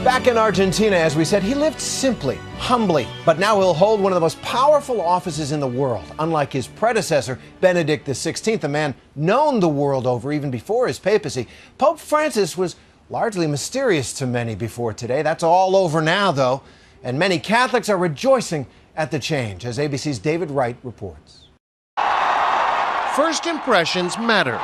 Back in Argentina, as we said, he lived simply, humbly, but now he'll hold one of the most powerful offices in the world. Unlike his predecessor, Benedict XVI, a man known the world over even before his papacy, Pope Francis was largely mysterious to many before today. That's all over now, though, and many Catholics are rejoicing at the change, as ABC's David Wright reports. First impressions matter.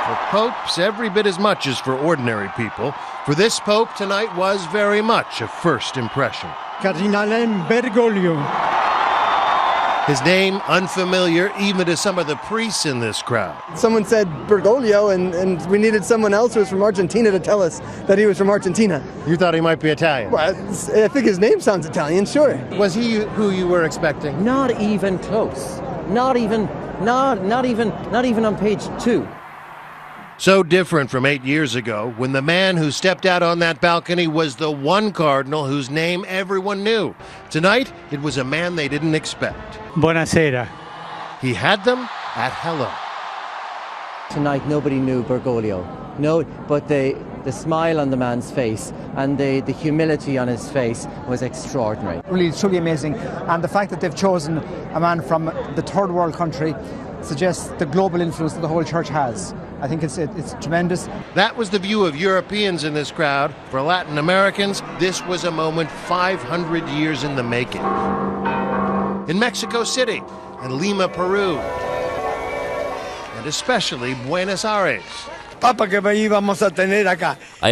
For popes, every bit as much as for ordinary people. For this pope, tonight was very much a first impression. Cardinalem Bergoglio. His name unfamiliar even to some of the priests in this crowd. Someone said Bergoglio, and we needed someone else who was from Argentina to tell us that he was from Argentina. You thought he might be Italian? Well, I think his name sounds Italian, sure. Was he who you were expecting? Not even close. Not even on page 2. So different from 8 years ago, when the man who stepped out on that balcony was the one cardinal whose name everyone knew. Tonight, it was a man they didn't expect. Buonasera. He had them at hello. Tonight, nobody knew Bergoglio. No, but the smile on the man's face and the humility on his face was extraordinary. Really, truly amazing. And the fact that they've chosen a man from the third world country suggests the global influence that the whole church has. I think it's tremendous. That was the view of Europeans in this crowd. For Latin Americans, this was a moment 500 years in the making. In Mexico City and Lima, Peru, and especially Buenos Aires. I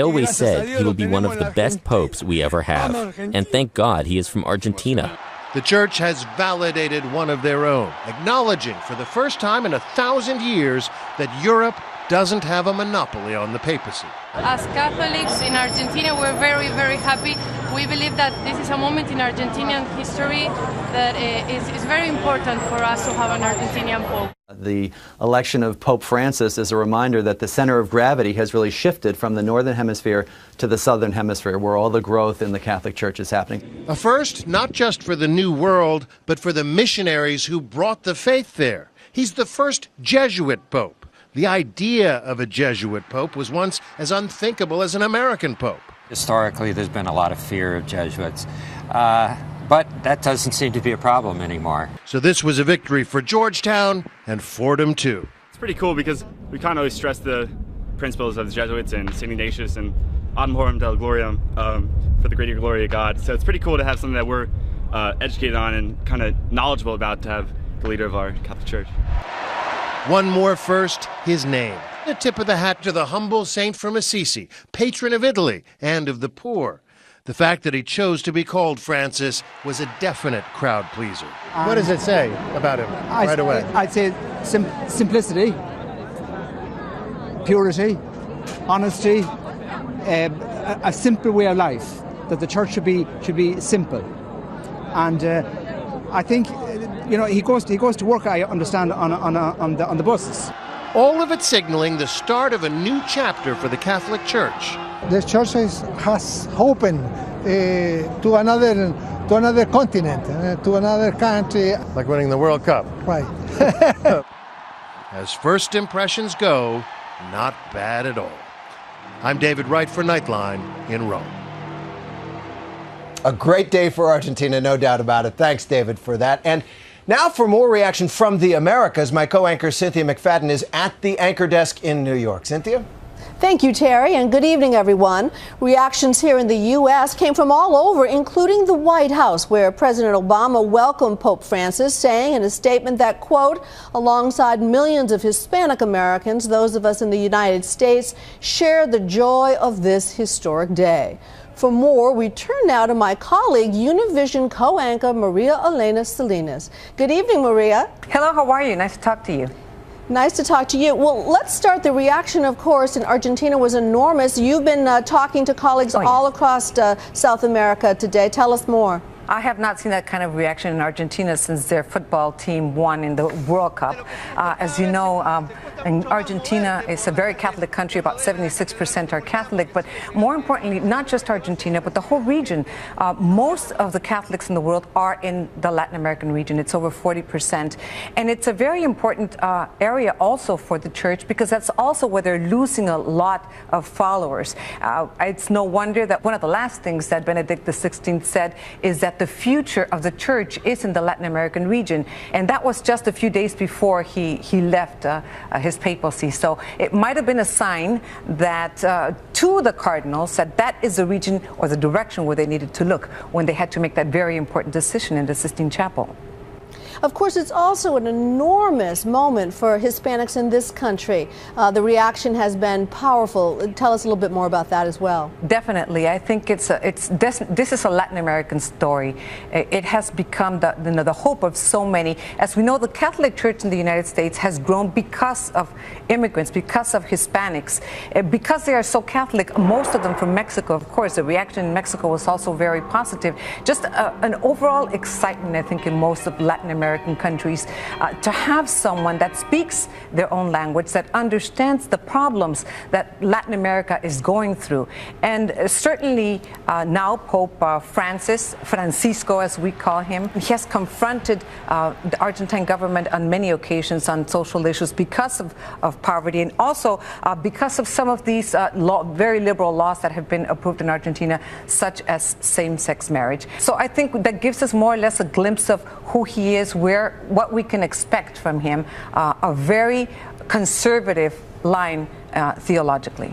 always said he will be one of the best popes we ever have. And thank God he is from Argentina. The church has validated one of their own, acknowledging for the first time in 1,000 years that Europe doesn't have a monopoly on the papacy. As Catholics in Argentina, we're very, very happy. We believe that this is a moment in Argentinian history that is very important for us to have an Argentinian pope. The election of Pope Francis is a reminder that the center of gravity has really shifted from the northern hemisphere to the southern hemisphere, where all the growth in the Catholic Church is happening. A first, not just for the New World, but for the missionaries who brought the faith there. He's the first Jesuit pope. The idea of a Jesuit pope was once as unthinkable as an American pope. Historically, there's been a lot of fear of Jesuits. But that doesn't seem to be a problem anymore. So this was a victory for Georgetown and Fordham, too. It's pretty cool because we kind of always stress the principles of the Jesuits and St. Ignatius and Ad Majorem Dei Gloriam for the greater glory of God. So it's pretty cool to have something that we're educated on and kind of knowledgeable about to have the leader of our Catholic Church. One more first, his name. A tip of the hat to the humble saint from Assisi, patron of Italy and of the poor. The fact that he chose to be called Francis was a definite crowd pleaser. What does it say about him right away? I'd say simplicity, purity, honesty, a simple way of life. That the church should be simple, and I think he goes to work. I understand on the buses. All of it signaling the start of a new chapter for the Catholic Church. The church has opened to another continent, to another country. Like winning the World Cup. Right. As first impressions go, not bad at all. I'm David Wright for Nightline in Rome. A great day for Argentina, no doubt about it. Thanks, David, for that. And now for more reaction from the Americas, my co-anchor Cynthia McFadden is at the anchor desk in New York. Cynthia? Thank you, Terry, and good evening, everyone. Reactions here in the U.S. came from all over, including the White House, where President Obama welcomed Pope Francis, saying in a statement that, quote, alongside millions of Hispanic Americans, those of us in the United States share the joy of this historic day. For more, we turn now to my colleague, Univision co-anchor Maria Salinas. Good evening, Maria. Hello, how are you? Nice to talk to you. Nice to talk to you. Well, let's start. The reaction, of course, in Argentina was enormous. You've been talking to colleagues all across South America today. Tell us more. I have not seen that kind of reaction in Argentina since their football team won in the World Cup. As you know, And Argentina is a very Catholic country. About 76% are Catholic. But more importantly, not just Argentina, but the whole region. Most of the Catholics in the world are in the Latin American region. It's over 40%. And it's a very important area also for the church, because that's also where they're losing a lot of followers. It's no wonder that one of the last things that Benedict XVI said is that the future of the church is in the Latin American region. And that was just a few days before he left his papacy. So it might have been a sign that to the cardinals that is the region or the direction where they needed to look when they had to make that very important decision in the Sistine Chapel. Of course, it's also an enormous moment for Hispanics in this country. The reaction has been powerful. Tell us a little bit more about that as well. Definitely. I think this is a Latin American story. It has become the hope of so many. As we know, the Catholic Church in the United States has grown because of immigrants, because of Hispanics. Because they are so Catholic, most of them from Mexico, of course. The reaction in Mexico was also very positive. Just an overall excitement, I think, in most of Latin American countries to have someone that speaks their own language, that understands the problems that Latin America is going through. And certainly now Pope Francisco as we call him, he has confronted the Argentine government on many occasions on social issues because of poverty, and also because of some of these very liberal laws that have been approved in Argentina, such as same-sex marriage. So I think that gives us more or less a glimpse of who he is, what we can expect from him, a very conservative line theologically.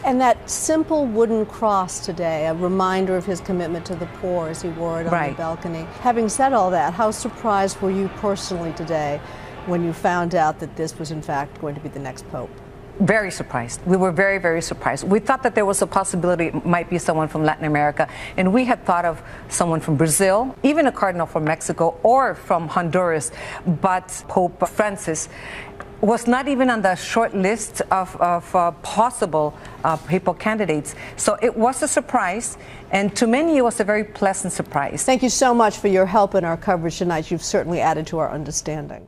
And that simple wooden cross today, a reminder of his commitment to the poor as he wore it on the balcony. Having said all that, how surprised were you personally today when you found out that this was in fact going to be the next pope? Very surprised. We were very, very surprised. We thought that there was a possibility it might be someone from Latin America, and we had thought of someone from Brazil, even a cardinal from Mexico or from Honduras, but Pope Francis was not even on the short list of possible papal candidates. So it was a surprise, and to many it was a very pleasant surprise. Thank you so much for your help in our coverage tonight. You've certainly added to our understanding.